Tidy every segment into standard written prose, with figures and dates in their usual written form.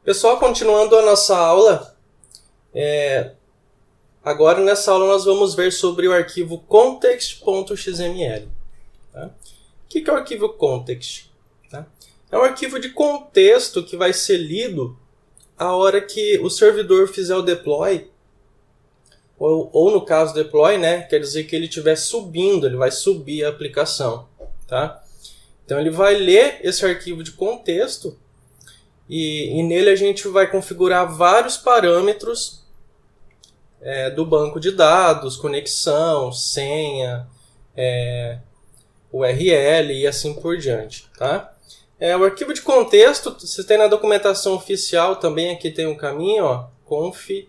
Pessoal, continuando a nossa aula, agora nessa aula nós vamos ver sobre o arquivo context.xml. Tá? O que é o arquivo context? Tá? É um arquivo de contexto que vai ser lido a hora que o servidor fizer o deploy, ou no caso deploy, né, quer dizer que ele estiver subindo, ele vai subir a aplicação. Tá? Então ele vai ler esse arquivo de contexto e nele a gente vai configurar vários parâmetros do banco de dados, conexão, senha, URL e assim por diante. Tá? O arquivo de contexto, você tem na documentação oficial também, aqui tem um caminho, ó, config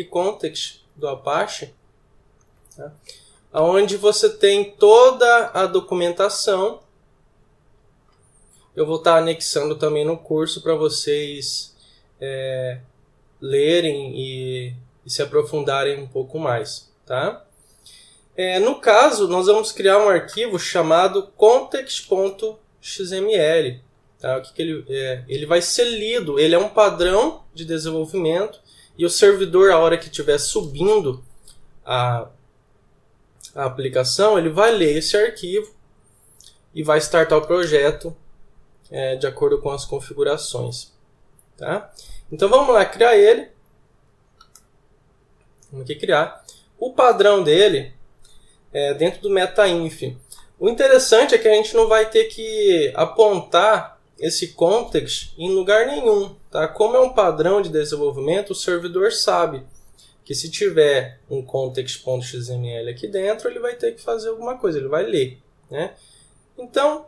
context do Apache, tá? Onde você tem toda a documentação. Eu vou estar anexando também no curso para vocês lerem e se aprofundarem um pouco mais. Tá? No caso, nós vamos criar um arquivo chamado context.xml. Tá? O que ele vai ser lido, ele é um padrão de desenvolvimento e o servidor, a hora que estiver subindo a aplicação, ele vai ler esse arquivo e vai startar o projeto de acordo com as configurações. Tá? Então vamos lá criar ele. Vamos aqui criar. O padrão dele é dentro do meta-inf. O interessante é que a gente não vai ter que apontar esse context em lugar nenhum. Tá? Como é um padrão de desenvolvimento, o servidor sabe que se tiver um context.xml aqui dentro, ele vai ter que fazer alguma coisa, ele vai ler. Né? Então,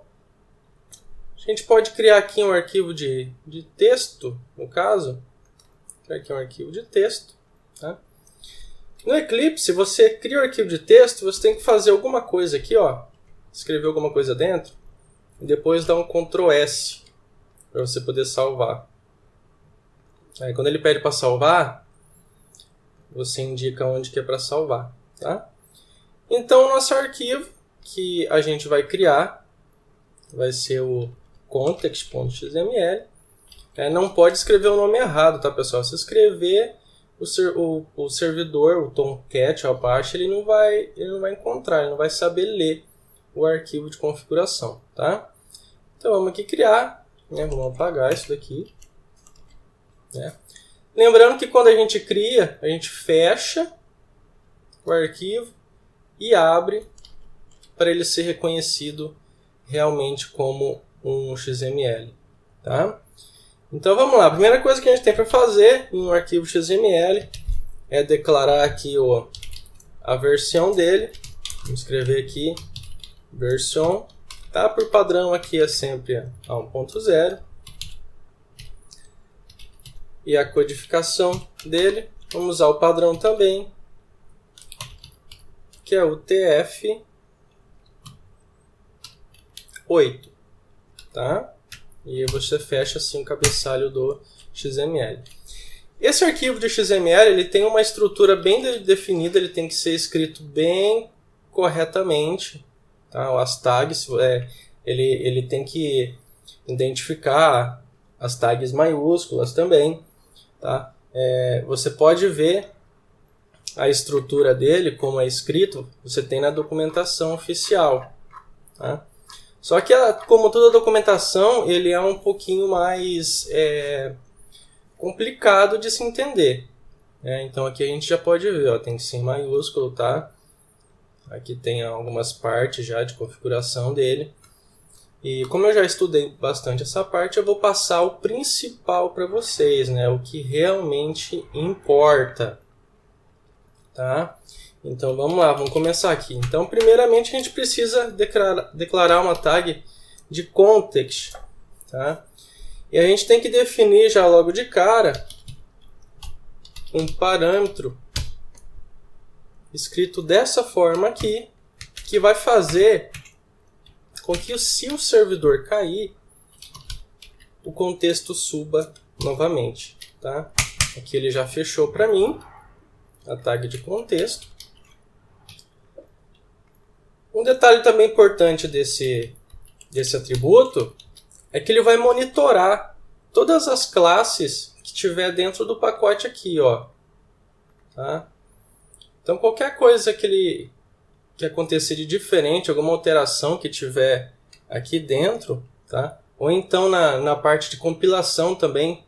a gente pode criar aqui um arquivo de texto, no caso. Criar aqui um arquivo de texto. Tá? No Eclipse, você cria um arquivo de texto, você tem que fazer alguma coisa aqui, ó, escrever alguma coisa dentro, e depois dar um Ctrl S para você poder salvar. Aí, quando ele pede para salvar, você indica onde que é para salvar. Tá? Então, o nosso arquivo que a gente vai criar vai ser o context.xml. Não pode escrever o nome errado, tá, pessoal? Se escrever o servidor, o Tomcat, o Apache, ele não vai encontrar, ele não vai saber ler o arquivo de configuração. Tá? Então, vamos aqui criar. Vamos apagar isso daqui. Lembrando que quando a gente cria, a gente fecha o arquivo e abre para ele ser reconhecido realmente como um XML. Tá? Então vamos lá, a primeira coisa que a gente tem para fazer em um arquivo XML é declarar aqui a versão dele. Vamos escrever aqui version. Tá? Por padrão aqui é sempre a 1.0. E a codificação dele, vamos usar o padrão também, que é o TF8. Tá? E você fecha assim o cabeçalho do XML. Esse arquivo de XML ele tem uma estrutura bem definida, ele tem que ser escrito bem corretamente. Tá? As tags, ele tem que identificar as tags maiúsculas também. Tá? Você pode ver a estrutura dele, como é escrito, você tem na documentação oficial. Tá? Só que, como toda documentação, ele é um pouquinho mais complicado de se entender. Então aqui a gente já pode ver, ó, tem que ser em maiúsculo, tá? Aqui tem algumas partes já de configuração dele. E como eu já estudei bastante essa parte, eu vou passar o principal para vocês, né? O que realmente importa. Tá? Então vamos lá, vamos começar aqui. Então primeiramente a gente precisa declarar uma tag de context. Tá? E a gente tem que definir já logo de cara um parâmetro escrito dessa forma aqui, que vai fazer com que se o servidor cair, o contexto suba novamente. Tá? Aqui ele já fechou para mim a tag de contexto. Um detalhe também importante desse atributo é que ele vai monitorar todas as classes que tiver dentro do pacote aqui, ó. Tá? Então qualquer coisa que acontecer de diferente, alguma alteração que tiver aqui dentro, tá? Ou então na parte de compilação também,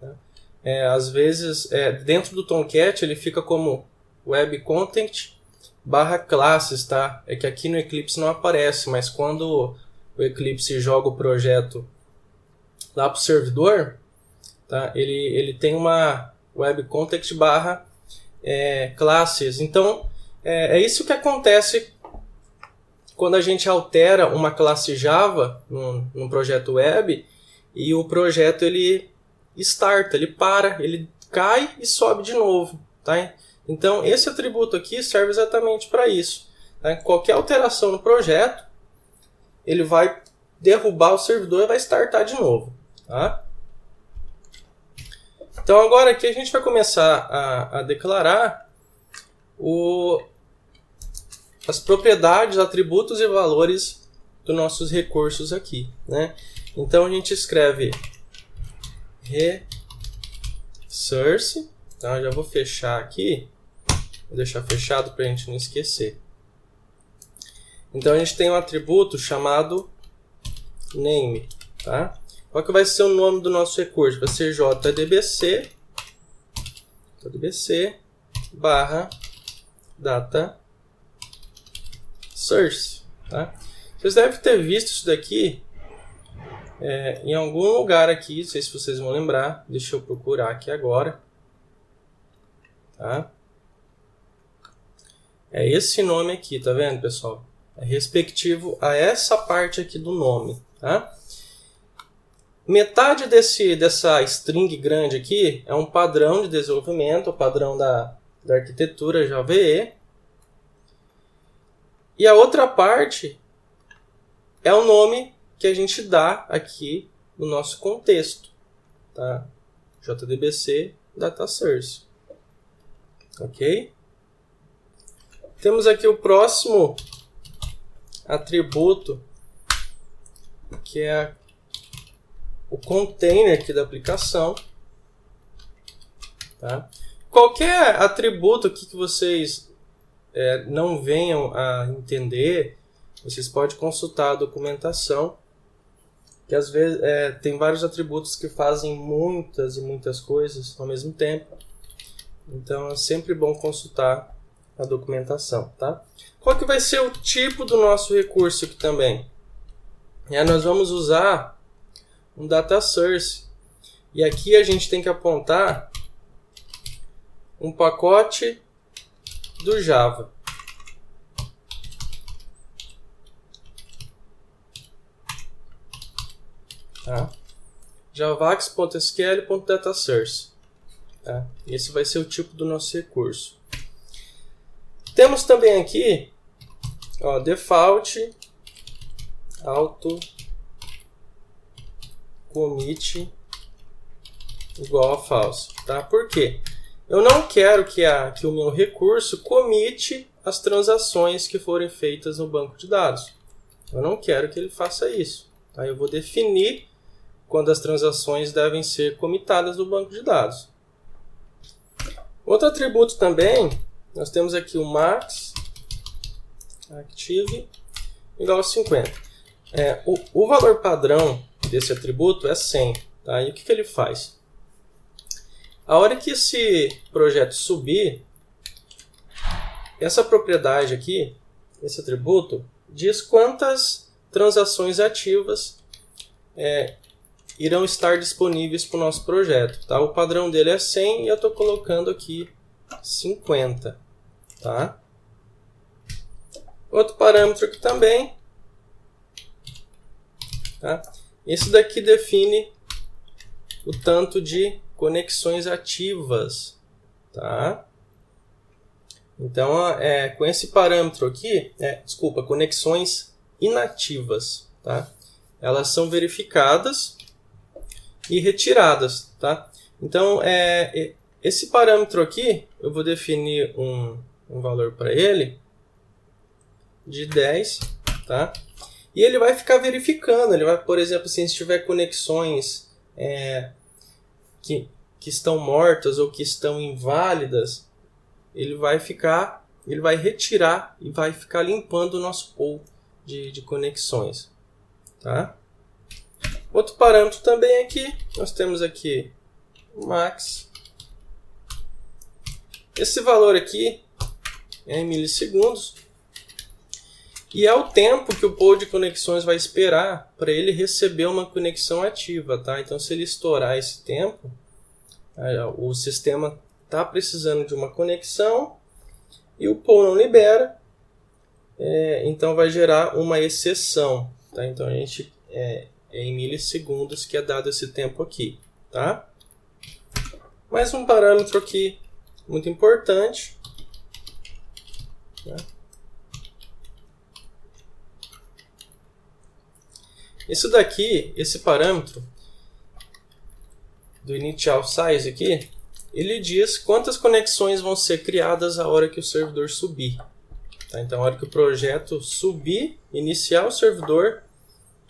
tá? Às vezes dentro do Tomcat ele fica como web content /classes, tá? É que aqui no Eclipse não aparece, mas quando o Eclipse joga o projeto lá para o servidor, tá? Ele tem uma web content /classes. Então é isso que acontece quando a gente altera uma classe Java num projeto web e o projeto ele starta, ele para, ele cai e sobe de novo, tá? Então esse atributo aqui serve exatamente para isso, tá? Qualquer alteração no projeto, ele vai derrubar o servidor e vai startar de novo, tá? Então agora aqui a gente vai começar a declarar as propriedades, atributos e valores dos nossos recursos aqui, né? Então a gente escreve resource, tá? Já vou fechar aqui, vou deixar fechado para a gente não esquecer. Então a gente tem um atributo chamado name, tá? Qual que vai ser o nome do nosso recurso? Vai ser jdbc /data source, tá? Vocês devem ter visto isso daqui em algum lugar aqui, não sei se vocês vão lembrar, deixa eu procurar aqui agora, tá? É esse nome aqui, tá vendo, pessoal? É respectivo a essa parte aqui do nome, tá? Metade dessa string grande aqui é um padrão de desenvolvimento, o padrão da arquitetura Java EE. E a outra parte é o nome que a gente dá aqui no nosso contexto, tá? JDBC Data Source. Ok? Temos aqui o próximo atributo, que é o container aqui da aplicação, tá? Qualquer atributo aqui que vocês não venham a entender, vocês podem consultar a documentação, que às vezes tem vários atributos que fazem muitas e muitas coisas ao mesmo tempo. Então é sempre bom consultar a documentação, tá? Qual que vai ser o tipo do nosso recurso aqui também? Nós vamos usar um data source. E aqui a gente tem que apontar um pacote do Java. Tá? javax.sql.datasource. Tá? Esse vai ser o tipo do nosso recurso. Temos também aqui, ó, default auto commit igual a false. Tá? Por quê? Eu não quero que o meu recurso commite as transações que forem feitas no banco de dados. Eu não quero que ele faça isso. Tá? Eu vou definir quando as transações devem ser comitadas no banco de dados. Outro atributo também, nós temos aqui o max active igual a 50. O valor padrão desse atributo é 100. Tá? E o que ele faz? A hora que esse projeto subir, essa propriedade aqui, esse atributo, diz quantas transações ativas irão estar disponíveis para o nosso projeto. Tá? O padrão dele é 100 e eu estou colocando aqui 50. Tá? Outro parâmetro aqui também. Tá? Esse daqui define o tanto de conexões ativas, tá? Então, com esse parâmetro aqui, conexões inativas, tá? Elas são verificadas e retiradas, tá? Então, esse parâmetro aqui, eu vou definir um valor para ele de 10, tá? E ele vai ficar verificando, ele vai, por exemplo, se tiver conexões que estão mortas ou que estão inválidas, ele vai retirar e vai ficar limpando o nosso pool de conexões. Tá? Outro parâmetro também aqui, nós temos aqui o max. Esse valor aqui é em milissegundos e é o tempo que o pool de conexões vai esperar para ele receber uma conexão ativa. Tá? Então, se ele estourar esse tempo, o sistema está precisando de uma conexão e o pool não libera, então vai gerar uma exceção. Tá? Então, a gente é em milissegundos que é dado esse tempo aqui. Tá? Mais um parâmetro aqui muito importante. Tá? Isso daqui, esse parâmetro do initial size aqui, ele diz quantas conexões vão ser criadas a hora que o servidor subir. Tá? Então, a hora que o projeto subir, iniciar o servidor,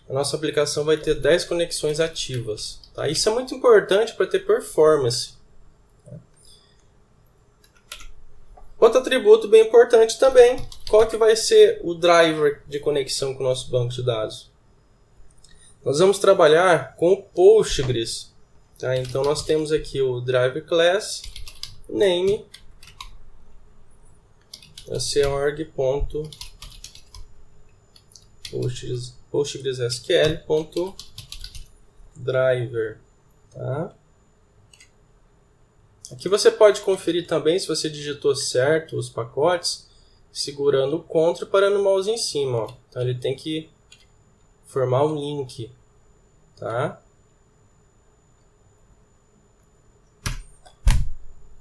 a nossa aplicação vai ter 10 conexões ativas. Tá? Isso é muito importante para ter performance. Outro atributo bem importante também, qual que vai ser o driver de conexão com o nosso banco de dados? Nós vamos trabalhar com o Postgres. Tá? Então, nós temos aqui o driver class name PostgreSQL.driver. Tá? Aqui você pode conferir também se você digitou certo os pacotes, segurando o Ctrl e parando o mouse em cima. Ó. Então, ele tem que formar um link. Tá?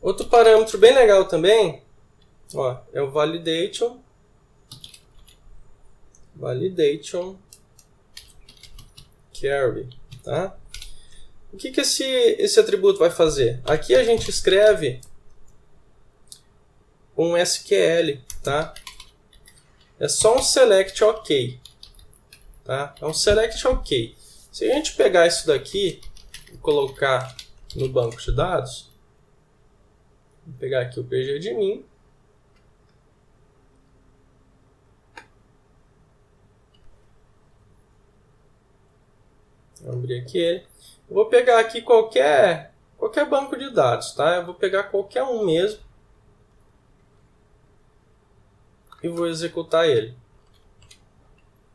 Outro parâmetro bem legal também, ó, é o validation carry. Tá? O que esse atributo vai fazer? Aqui a gente escreve um SQL. Tá? É só um select OK. Tá? É um select OK. Se a gente pegar isso daqui e colocar no banco de dados, vou pegar aqui o pgadmin. Vou abrir aqui ele. Eu vou pegar aqui qualquer banco de dados. Tá? Eu vou pegar qualquer um mesmo e vou executar ele.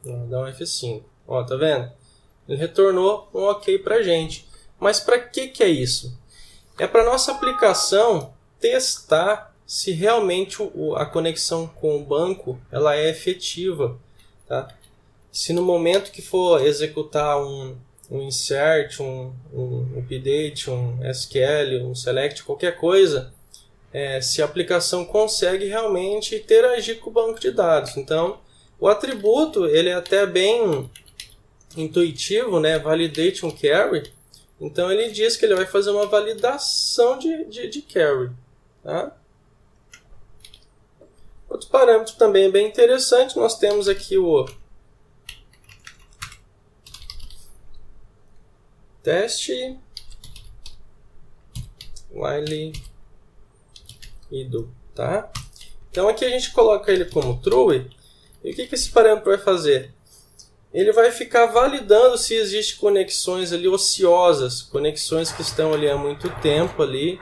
Vou dar um F5. Ó, tá vendo? Ele retornou um OK para a gente. Mas para que é isso? É para nossa aplicação testar se realmente a conexão com o banco ela é efetiva. Tá? Se no momento que for executar um insert, um update, um SQL, um select, qualquer coisa, se a aplicação consegue realmente interagir com o banco de dados. Então, o atributo ele é até bem intuitivo, né? Validation carry. Então ele diz que ele vai fazer uma validação de carry. Tá? Outro parâmetro também bem interessante, nós temos aqui o teste while do. Tá? Então aqui a gente coloca ele como true. E o que esse parâmetro vai fazer? Ele vai ficar validando se existem conexões ali ociosas, conexões que estão ali há muito tempo ali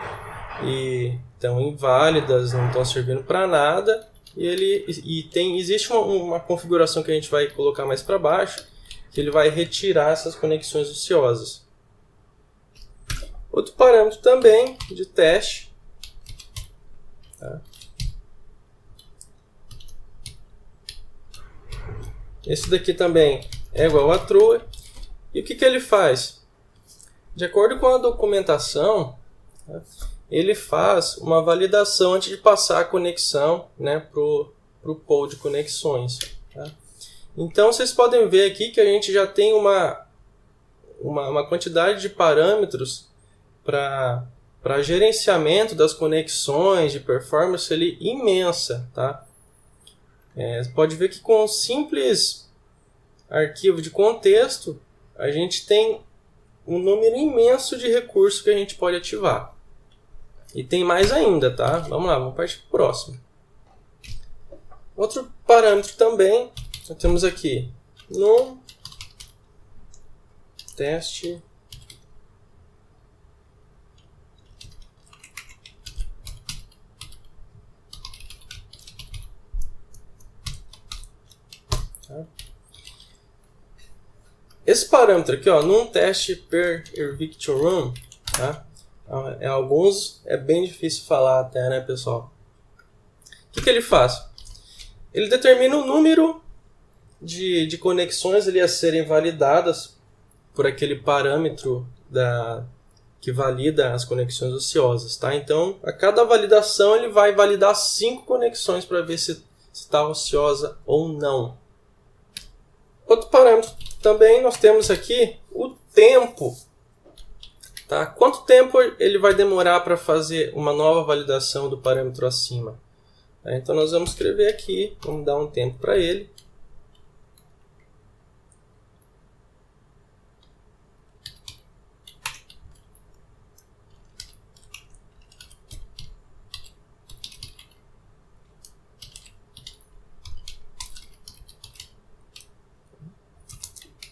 e estão inválidas, não estão servindo para nada. Existe uma configuração que a gente vai colocar mais para baixo, que ele vai retirar essas conexões ociosas. Outro parâmetro também de teste. Tá? Esse daqui também é igual a true. E o que ele faz? De acordo com a documentação, tá? Ele faz uma validação antes de passar a conexão, né, para o pool de conexões. Tá? Então, vocês podem ver aqui que a gente já tem uma quantidade de parâmetros para gerenciamento das conexões, de performance ali, imensa. Tá? Você pode ver que com um simples arquivo de contexto, a gente tem um número imenso de recursos que a gente pode ativar. E tem mais ainda, tá? Vamos lá, vamos partir para o próximo. Outro parâmetro também, nós temos aqui no teste esse parâmetro aqui, ó, num teste per eviction run, tá? Alguns é bem difícil falar até, né, pessoal? O que ele faz? Ele determina o número de conexões ali a serem validadas por aquele parâmetro que valida as conexões ociosas, tá? Então, a cada validação ele vai validar 5 conexões para ver se está ociosa ou não. Outro parâmetro também nós temos aqui o tempo. Tá? Quanto tempo ele vai demorar para fazer uma nova validação do parâmetro acima? Tá? Então nós vamos escrever aqui, vamos dar um tempo para ele.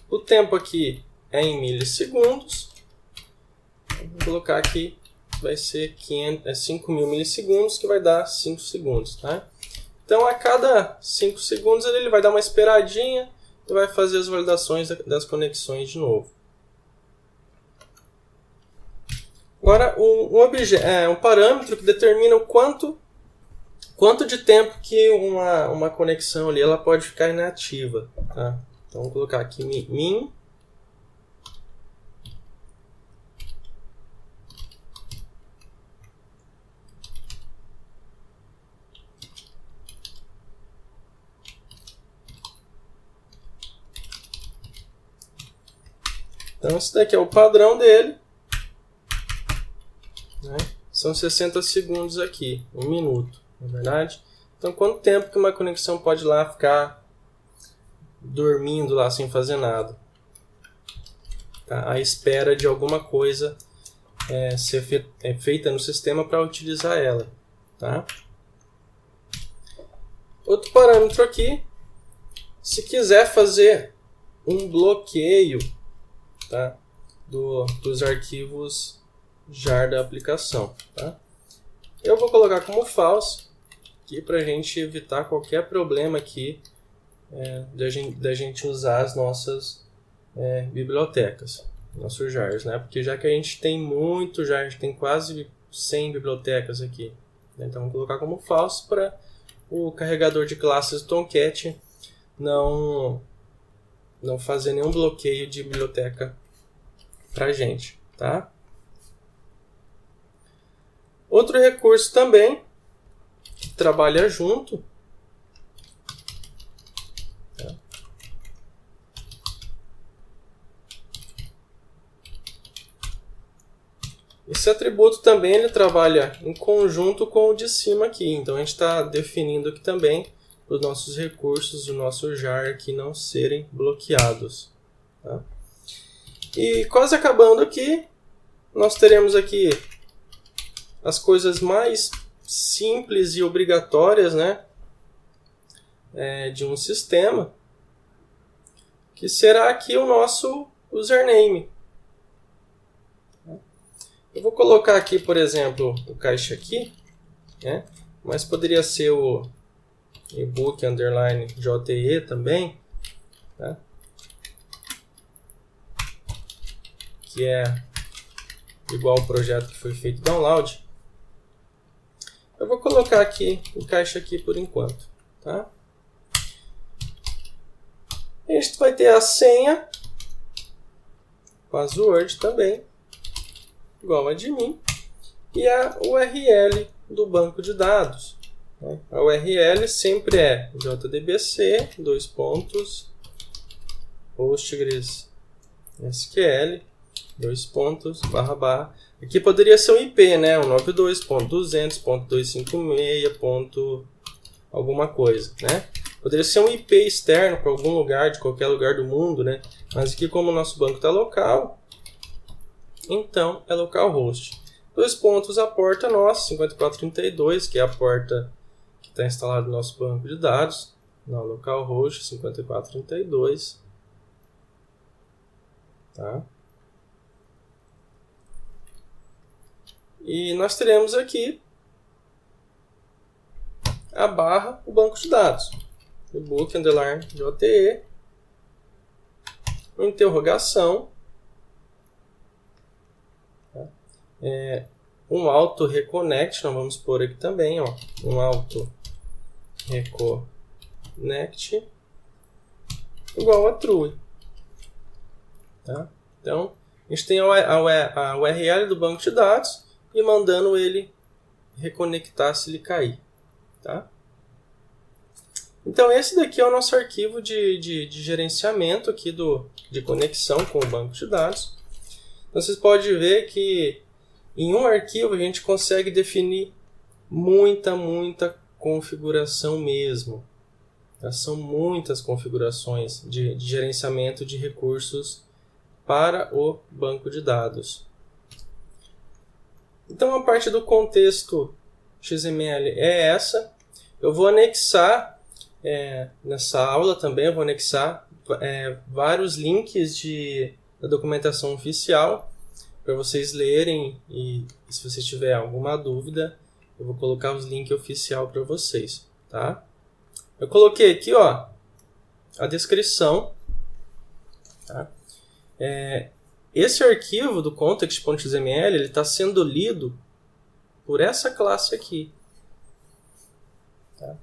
O tempo aqui é em milissegundos. Vou colocar aqui, vai ser 5.000 milissegundos, que vai dar 5 segundos. Tá? Então, a cada 5 segundos, ele vai dar uma esperadinha e vai fazer as validações das conexões de novo. Agora, um parâmetro que determina o quanto de tempo que uma conexão ali ela pode ficar inativa. Tá? Então, vou colocar aqui min. Então, esse daqui é o padrão dele. Né? São 60 segundos aqui, 1 minuto, não é verdade? Então, quanto tempo que uma conexão pode lá ficar dormindo lá sem fazer nada? Tá? À espera de alguma coisa ser feita no sistema para utilizar ela. Tá? Outro parâmetro aqui, se quiser fazer um bloqueio, tá? dos arquivos jar da aplicação. Tá? Eu vou colocar como false aqui para a gente evitar qualquer problema aqui da gente usar as nossas bibliotecas, nossos jars, né? Porque já que a gente tem muito jar, a gente tem quase 100 bibliotecas aqui. Então vou colocar como false para o carregador de classes Tomcat não fazer nenhum bloqueio de biblioteca para a gente, tá? Outro recurso também que trabalha junto, tá? Esse atributo também ele trabalha em conjunto com o de cima aqui, então a gente está definindo aqui também os nossos recursos do nosso jar aqui não serem bloqueados, tá? E quase acabando aqui, nós teremos aqui as coisas mais simples e obrigatórias, né, de um sistema, que será aqui o nosso username. Eu vou colocar aqui, por exemplo, o caixa aqui, né, mas poderia ser o ebook_jte também, tá? Que é igual ao projeto que foi feito download. Eu vou colocar aqui o caixa aqui por enquanto, tá? A gente vai ter a senha, password também, igual a de mim, e a URL do banco de dados. Né? A URL sempre é jdbc, PostgreSQL, //. Aqui poderia ser um IP, né? 192.200.256. Alguma coisa, né? Poderia ser um IP externo para algum lugar, de qualquer lugar do mundo, né? Mas aqui, como o nosso banco está local, então é localhost. 2 pontos a porta nossa, 5432, que é a porta que está instalada no nosso banco de dados. Não, localhost 5432. Tá? E nós teremos aqui a barra, o banco de dados. Book underline JTE, interrogação, tá? Um auto reconnect, nós vamos pôr aqui também, ó, um auto reconnect igual a true. Tá? Então, a gente tem a URL do banco de dados e mandando ele reconectar se ele cair. Tá? Então, esse daqui é o nosso arquivo de gerenciamento aqui de conexão com o banco de dados. Então, vocês podem ver que em um arquivo a gente consegue definir muita configuração mesmo. Tá? São muitas configurações de gerenciamento de recursos para o banco de dados. Então, a parte do contexto XML é essa. Eu vou anexar, nessa aula também, eu vou anexar vários links da documentação oficial para vocês lerem e se você tiver alguma dúvida, eu vou colocar os links oficiais para vocês. Tá? Eu coloquei aqui, ó, a descrição. Tá? Esse arquivo do context.xml ele está sendo lido por essa classe aqui. Tá?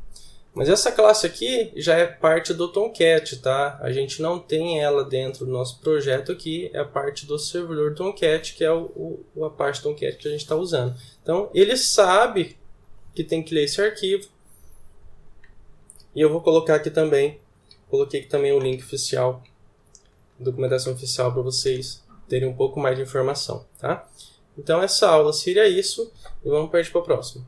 Mas essa classe aqui já é parte do Tomcat, tá? A gente não tem ela dentro do nosso projeto aqui, é a parte do servidor Tomcat, que é a parte Tomcat que a gente está usando. Então, ele sabe que tem que ler esse arquivo. E eu vou colocar aqui também, coloquei aqui também o link oficial, documentação oficial para vocês terem um pouco mais de informação, tá? Então, essa aula seria isso e vamos partir para a próxima.